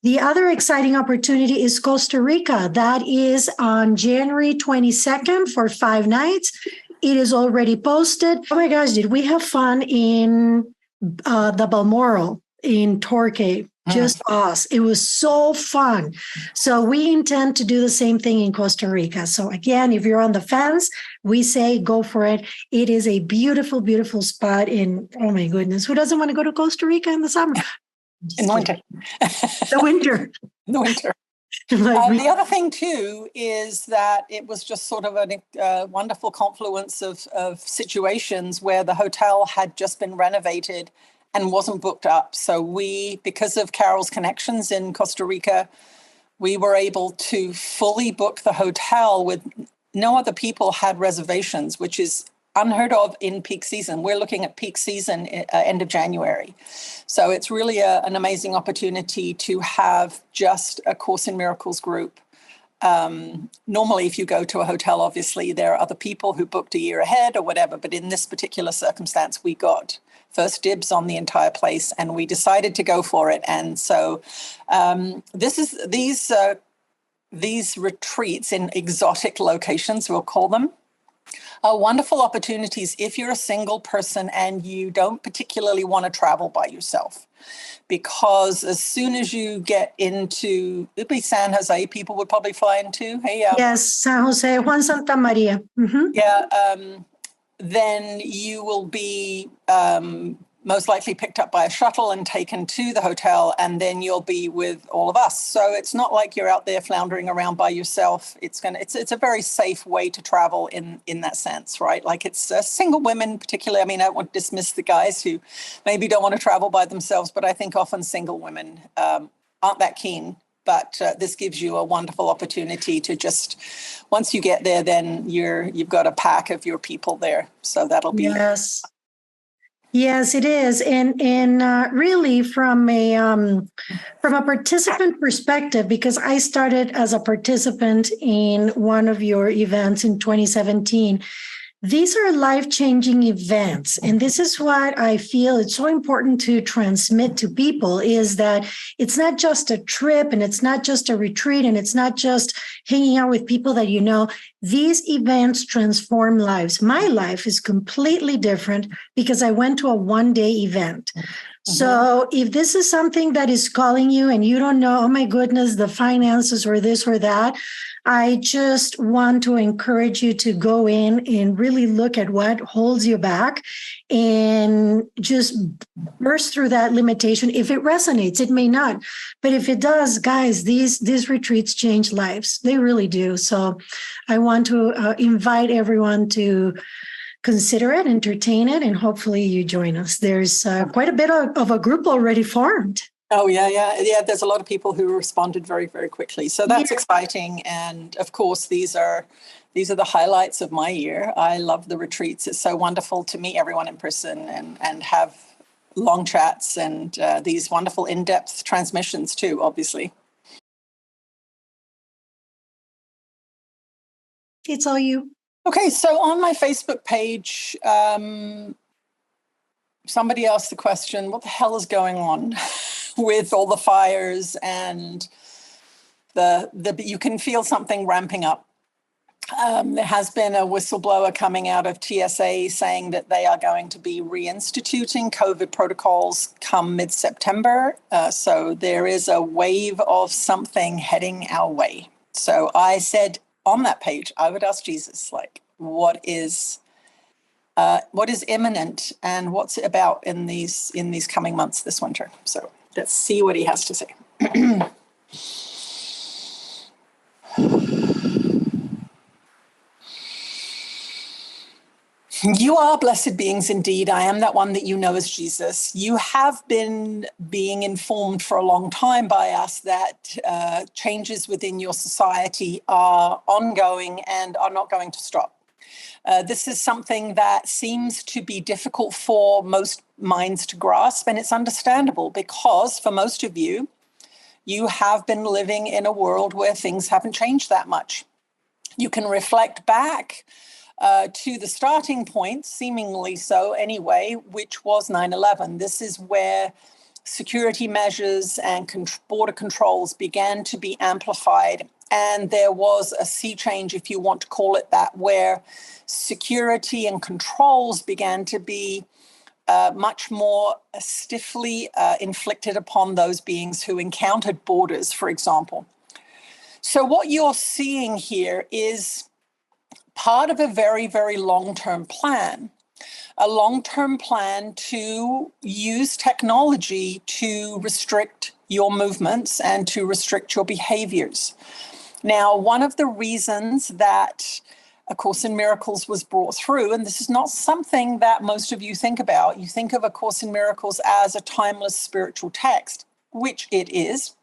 The other exciting opportunity is Costa Rica. That is on January 22nd for 5 nights. It is already posted. Oh my gosh, did we have fun in the Balmoral in Torquay? Just us. It was so fun. So we intend to do the same thing in Costa Rica. So again, if you're on the fence, we say go for it. It is a beautiful, beautiful spot in, oh my goodness, who doesn't want to go to Costa Rica in the summer? In the winter. The winter. The winter. The other thing, too, is that it was just sort of a wonderful confluence of situations where the hotel had just been renovated and wasn't booked up. So we, because of Carol's connections in Costa Rica, we were able to fully book the hotel with no other people had reservations, which is unheard of in peak season. We're looking at peak season end of January. So it's really an amazing opportunity to have just a Course in Miracles group. Normally, if you go to a hotel, obviously, there are other people who booked a year ahead or whatever. But in this particular circumstance, we got first dibs on the entire place and we decided to go for it. And so these retreats in exotic locations, we'll call them, are wonderful opportunities if you're a single person and you don't particularly want to travel by yourself. Because as soon as you get into, it'd be San Jose, people would probably fly into. Hey, yes, San Jose, Juan Santa Maria. Mm-hmm. Yeah, then you will be most likely picked up by a shuttle and taken to the hotel, and then you'll be with all of us. So it's not like you're out there floundering around by yourself. It's a very safe way to travel in that sense, right? Like it's single women particularly. I mean, I don't want to dismiss the guys who maybe don't want to travel by themselves, but I think often single women aren't that keen. But this gives you a wonderful opportunity to just, once you get there, then you've got a pack of your people there. So that'll be Yes, it is, and really from a participant perspective, because I started as a participant in one of your events in 2017. These are life-changing events, and this is what I feel it's so important to transmit to people, is that it's not just a trip and it's not just a retreat and it's not just hanging out with people that you know. These events transform lives. My life is completely different because I went to a one-day event. Mm-hmm. So if this is something that is calling you and you don't know, oh my goodness, the finances or this or that, I just want to encourage you to go in and really look at what holds you back and just burst through that limitation. If it resonates, it may not. But if it does, guys, these retreats change lives. They really do. So I want to invite everyone to consider it, entertain it, and hopefully you join us. There's quite a bit of a group already formed. Oh, yeah. There's a lot of people who responded very, very quickly. So that's exciting. And of course, these are the highlights of my year. I love the retreats. It's so wonderful to meet everyone in person and have long chats and these wonderful in-depth transmissions too, obviously. It's all you. Okay, so on my Facebook page, somebody asked the question, what the hell is going on with all the fires and you can feel something ramping up. There has been a whistleblower coming out of TSA saying that they are going to be reinstituting COVID protocols come mid-September. So there is a wave of something heading our way. So I said on that page, I would ask Jesus, like, what is imminent and what's it about in these coming months this winter? So let's see what he has to say. You are blessed beings indeed. I am that one that you know as Jesus. You have been being informed for a long time by us that changes within your society are ongoing and are not going to stop. This is something that seems to be difficult for most minds to grasp, and it's understandable because for most of you, you have been living in a world where things haven't changed that much. You can reflect back to the starting point, seemingly so anyway, which was 9/11. This is where security measures and border controls began to be amplified. And there was a sea change, if you want to call it that, where security and controls began to be much more stiffly inflicted upon those beings who encountered borders, for example. So what you're seeing here is part of a very, very long-term plan. A long-term plan to use technology to restrict your movements and to restrict your behaviors. Now, one of the reasons that A Course in Miracles was brought through, and this is not something that most of you think about, you think of A Course in Miracles as a timeless spiritual text, which it is,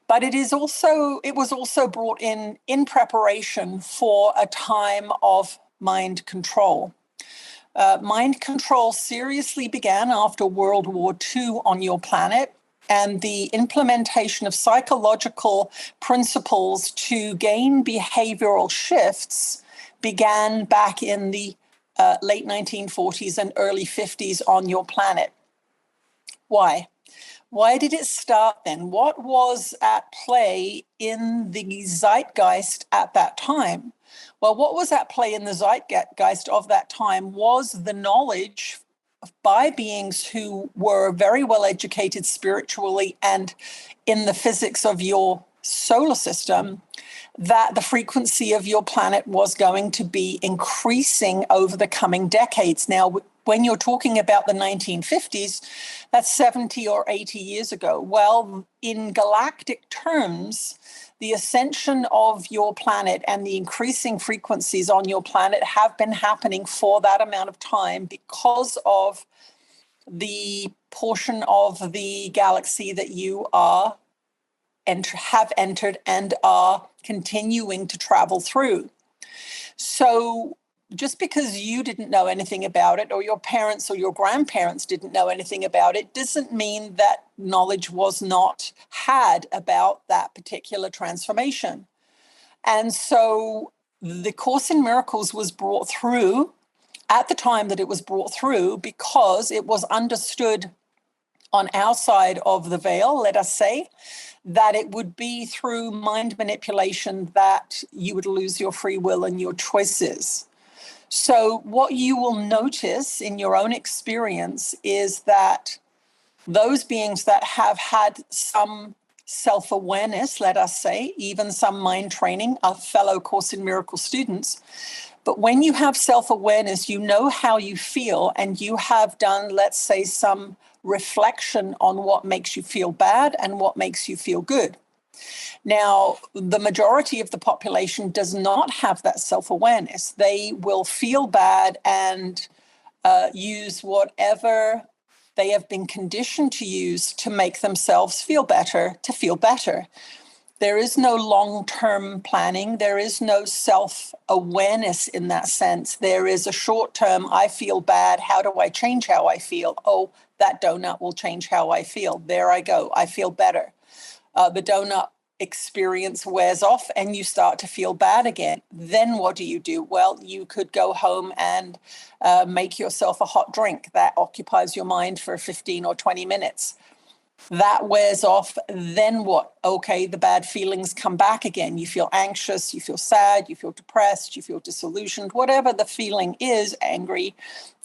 but it was also brought in preparation for a time of mind control. Mind control seriously began after World War II on your planet, and the implementation of psychological principles to gain behavioral shifts began back in the late 1940s and early 50s on your planet. Why? Why did it start then? What was at play in the zeitgeist at that time? Well, what was at play in the zeitgeist of that time was the knowledge by beings who were very well educated spiritually and in the physics of your solar system, that the frequency of your planet was going to be increasing over the coming decades. Now, when you're talking about the 1950s, that's 70 or 80 years ago. Well, in galactic terms, the ascension of your planet and the increasing frequencies on your planet have been happening for that amount of time because of the portion of the galaxy that you are have entered and are continuing to travel through. So just because you didn't know anything about it, or your parents or your grandparents didn't know anything about it, doesn't mean that knowledge was not had about that particular transformation. And so the Course in Miracles was brought through at the time that it was brought through because it was understood on our side of the veil, let us say, that it would be through mind manipulation that you would lose your free will and your choices. So what you will notice in your own experience is that those beings that have had some self-awareness, let us say, even some mind training, are fellow Course in Miracles students. But when you have self-awareness, you know how you feel, and you have done, let's say, some reflection on what makes you feel bad and what makes you feel good. Now, the majority of the population does not have that self-awareness. They will feel bad and use whatever they have been conditioned to use to make themselves feel better, to feel better. There is no long-term planning. There is no self-awareness in that sense. There is a short-term, I feel bad. How do I change how I feel? Oh, that donut will change how I feel. There I go. I feel better. The donut experience wears off and you start to feel bad again. Then what do? Well, you could go home and make yourself a hot drink that occupies your mind for 15 or 20 minutes. That wears off. Then what? Okay, the bad feelings come back again. You feel anxious, you feel sad, you feel depressed, you feel disillusioned, whatever the feeling is, angry,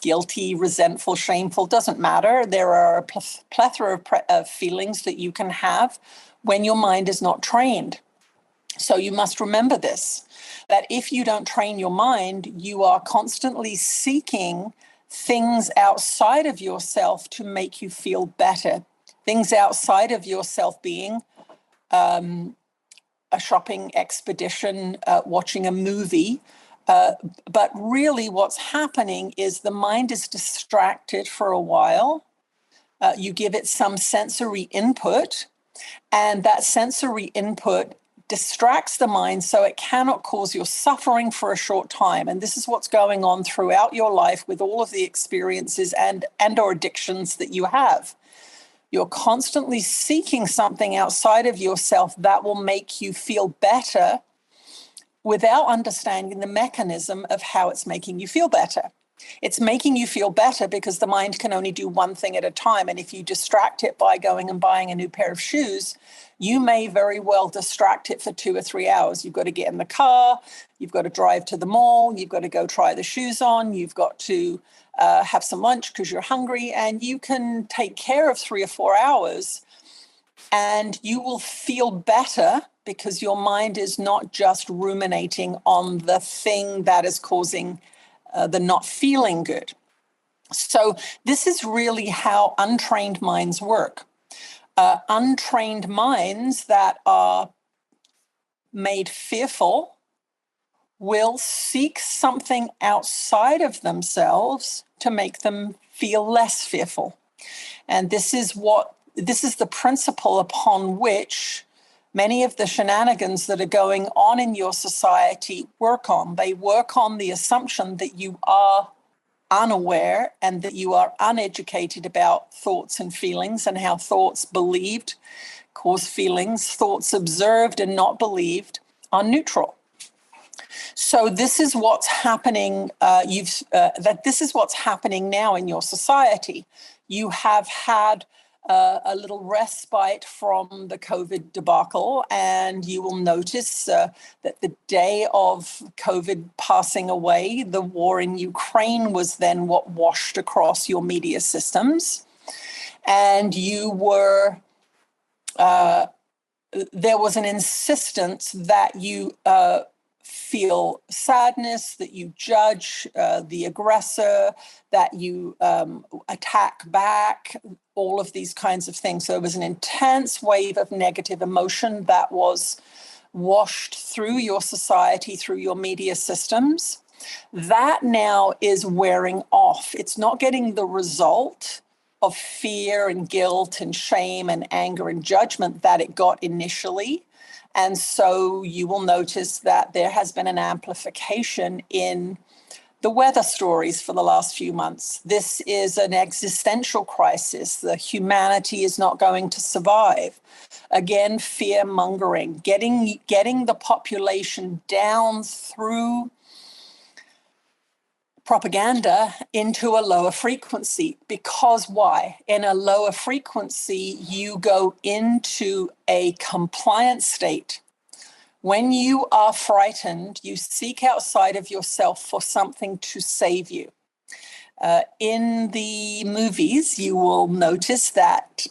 guilty, resentful, shameful, doesn't matter. There are a plethora of feelings that you can have when your mind is not trained. So you must remember this, that if you don't train your mind, you are constantly seeking things outside of yourself to make you feel better. Things outside of yourself being a shopping expedition, watching a movie. But really what's happening is the mind is distracted for a while. You give it some sensory input, and that sensory input distracts the mind so it cannot cause you suffering for a short time. And this is what's going on throughout your life with all of the experiences and or addictions that you have. You're constantly seeking something outside of yourself that will make you feel better without understanding the mechanism of how it's making you feel better. It's making you feel better because the mind can only do one thing at a time. And if you distract it by going and buying a new pair of shoes, you may very well distract it for 2 or 3 hours. You've got to get in the car, you've got to drive to the mall, you've got to go try the shoes on, you've got to have some lunch because you're hungry, and you can take care of 3 or 4 hours and you will feel better because your mind is not just ruminating on the thing that is causing the not feeling good. So this is really how untrained minds work. Untrained minds that are made fearful will seek something outside of themselves to make them feel less fearful. And this is the principle upon which many of the shenanigans that are going on in your society work on. They work on the assumption that you are unaware and that you are uneducated about thoughts and feelings and how thoughts believed cause feelings, thoughts observed and not believed are neutral. So this is what's happening. This is what's happening now in your society. You have had a little respite from the COVID debacle, and you will notice that the day of COVID passing away, the war in Ukraine was then what washed across your media systems, and there was an insistence that you feel sadness, that you judge the aggressor, that you attack back, all of these kinds of things. So it was an intense wave of negative emotion that was washed through your society, through your media systems. That now is wearing off. It's not getting the result of fear and guilt and shame and anger and judgment that it got initially. And so you will notice that there has been an amplification in the weather stories for the last few months. This is an existential crisis. The humanity is not going to survive. Again, fear mongering, getting the population down through propaganda into a lower frequency. Because why? In a lower frequency, you go into a compliant state. When you are frightened, you seek outside of yourself for something to save you. In the movies, you will notice that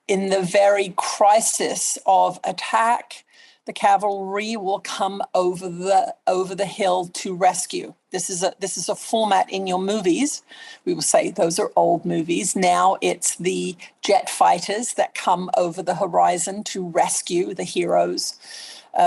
in the very crisis of attack, the cavalry will come over the hill to rescue. This is a format in your movies. We will say those are old movies. Now it's the jet fighters that come over the horizon to rescue the heroes.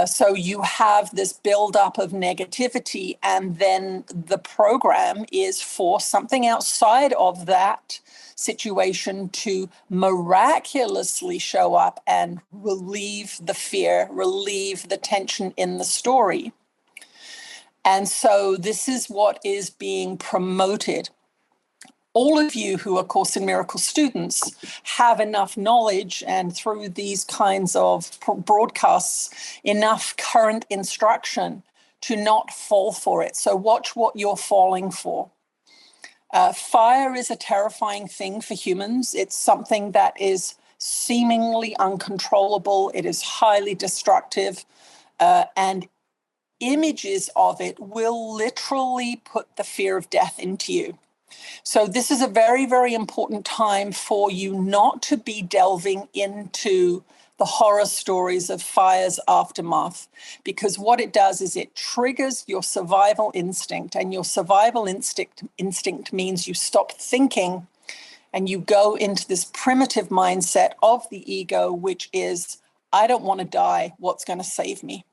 So you have this buildup of negativity, and then the program is for something outside of that situation to miraculously show up and relieve the fear, relieve the tension in the story. And so this is what is being promoted. All of you who are Course in Miracles students have enough knowledge, and through these kinds of broadcasts, enough current instruction to not fall for it. So watch what you're falling for. Fire is a terrifying thing for humans. It's something that is seemingly uncontrollable. It is highly destructive, and images of it will literally put the fear of death into you. So this is a very, very important time for you not to be delving into the horror stories of fire's aftermath, because what it does is it triggers your survival instinct, and your survival instinct means you stop thinking and you go into this primitive mindset of the ego, which is, I don't want to die. What's going to save me?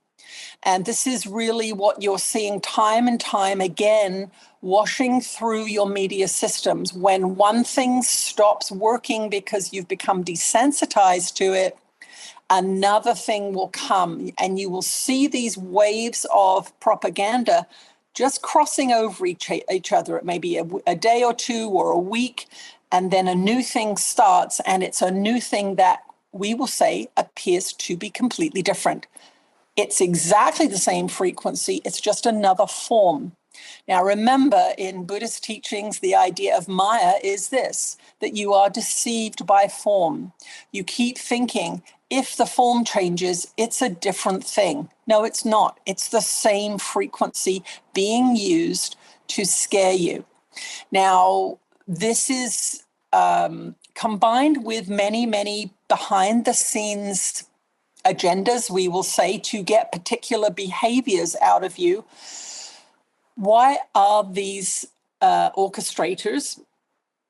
And this is really what you're seeing time and time again, washing through your media systems. When one thing stops working because you've become desensitized to it, another thing will come, and you will see these waves of propaganda just crossing over each other. It may be a day or two or a week, and then a new thing starts, and it's a new thing that we will say appears to be completely different. It's exactly the same frequency. It's just another form. Now, remember, in Buddhist teachings, the idea of Maya is this, that you are deceived by form. You keep thinking, if the form changes, it's a different thing. No, it's not. It's the same frequency being used to scare you. Now, this is combined with many, many behind-the-scenes agendas, we will say, to get particular behaviors out of you. Why are these orchestrators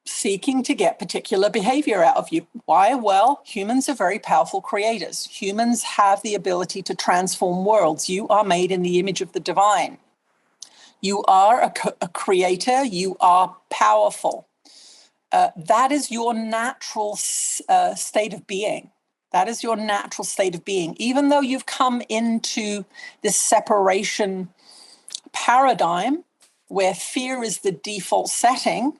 seeking to get particular behavior out of you? Why? Well, humans are very powerful creators. Humans have the ability to transform worlds. You are made in the image of the divine. You are a creator. You are powerful. That is your natural state of being. That is your natural state of being. Even though you've come into this separation paradigm where fear is the default setting,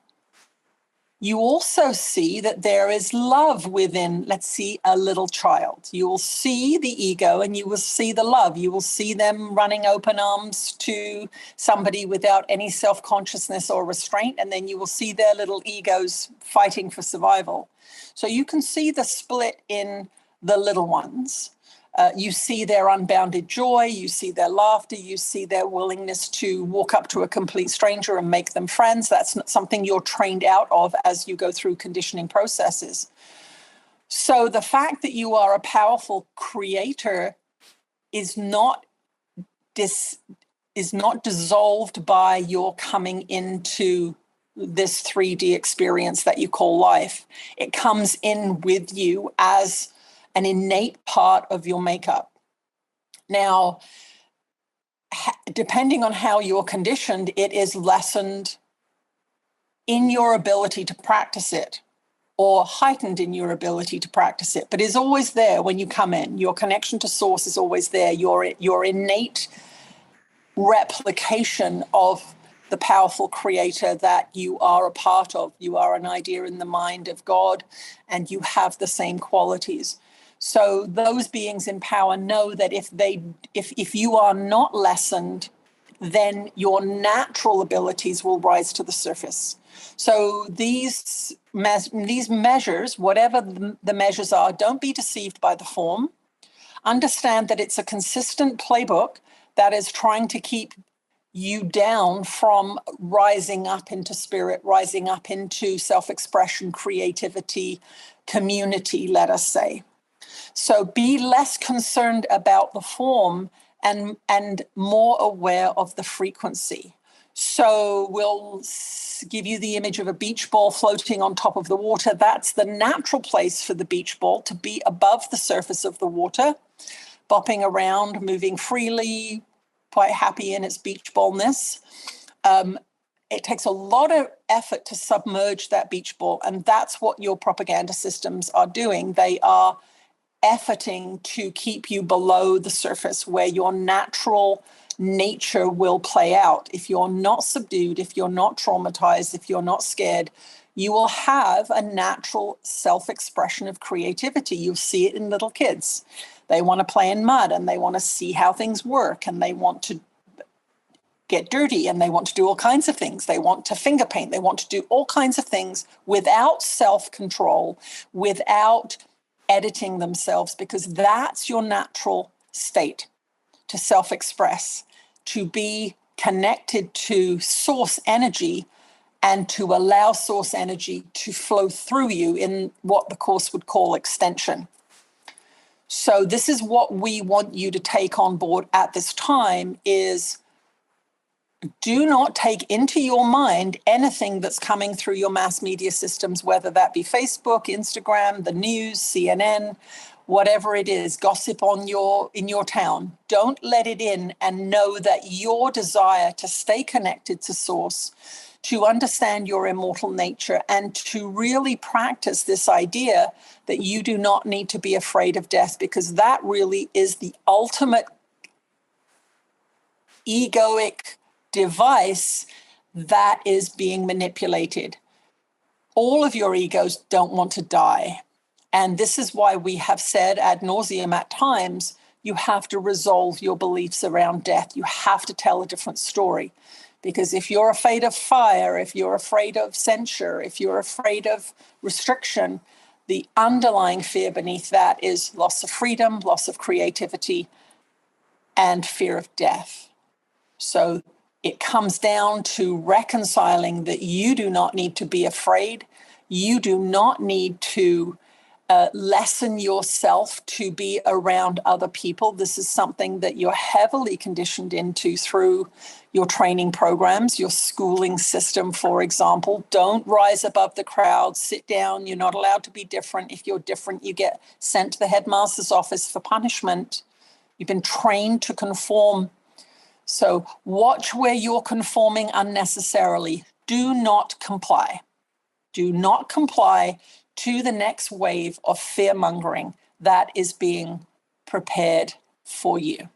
you also see that there is love within, let's see, a little child. You will see the ego and you will see the love. You will see them running open arms to somebody without any self-consciousness or restraint, and then you will see their little egos fighting for survival. So you can see the split in the little ones. You see their unbounded joy, you see their laughter, you see their willingness to walk up to a complete stranger and make them friends. That's not something you're trained out of as you go through conditioning processes. So the fact that you are a powerful creator is not dissolved by your coming into this 3D experience that you call life. It comes in with you as an innate part of your makeup. Now, depending on how you're conditioned, it is lessened in your ability to practice it or heightened in your ability to practice it, but is always there when you come in. Your connection to source is always there. Your innate replication of the powerful creator that you are a part of. You are an idea in the mind of God, and you have the same qualities. So those beings in power know that if you are not lessened, then your natural abilities will rise to the surface. So these measures, whatever the measures are, don't be deceived by the form. Understand that it's a consistent playbook that is trying to keep you down from rising up into spirit, rising up into self-expression, creativity, community, let us say. So be less concerned about the form and more aware of the frequency. So we'll give you the image of a beach ball floating on top of the water. That's the natural place for the beach ball, to be above the surface of the water, bopping around, moving freely, quite happy in its beach ballness. It takes a lot of effort to submerge that beach ball, and that's what your propaganda systems are doing. They are efforting to keep you below the surface where your natural nature will play out. If you're not subdued, if you're not traumatized, if you're not scared, you will have a natural self-expression of creativity. You'll see it in little kids. They want to play in mud and they want to see how things work, and they want to get dirty, and they want to do all kinds of things. They want to finger paint. They want to do all kinds of things without self-control, without editing themselves, because that's your natural state, to self-express, to be connected to source energy and to allow source energy to flow through you in what the Course would call extension. So this is what we want you to take on board at this time is, do not take into your mind anything that's coming through your mass media systems, whether that be Facebook, Instagram, the news, CNN, whatever it is, gossip in your town. Don't let it in, and know that your desire to stay connected to source, to understand your immortal nature, and to really practice this idea that you do not need to be afraid of death, because that really is the ultimate egoic device that is being manipulated. All of your egos don't want to die. And this is why we have said ad nauseum at times, you have to resolve your beliefs around death. You have to tell a different story, Because if you're afraid of fire, if you're afraid of censure, if you're afraid of restriction, the underlying fear beneath that is loss of freedom, loss of creativity, and fear of death. So it comes down to reconciling that you do not need to be afraid. You do not need to lessen yourself to be around other people. This is something that you're heavily conditioned into through your training programs, your schooling system, for example. Don't rise above the crowd, sit down. You're not allowed to be different. If you're different, you get sent to the headmaster's office for punishment. You've been trained to conform. So watch where you're conforming unnecessarily. Do not comply. Do not comply to the next wave of fear-mongering that is being prepared for you.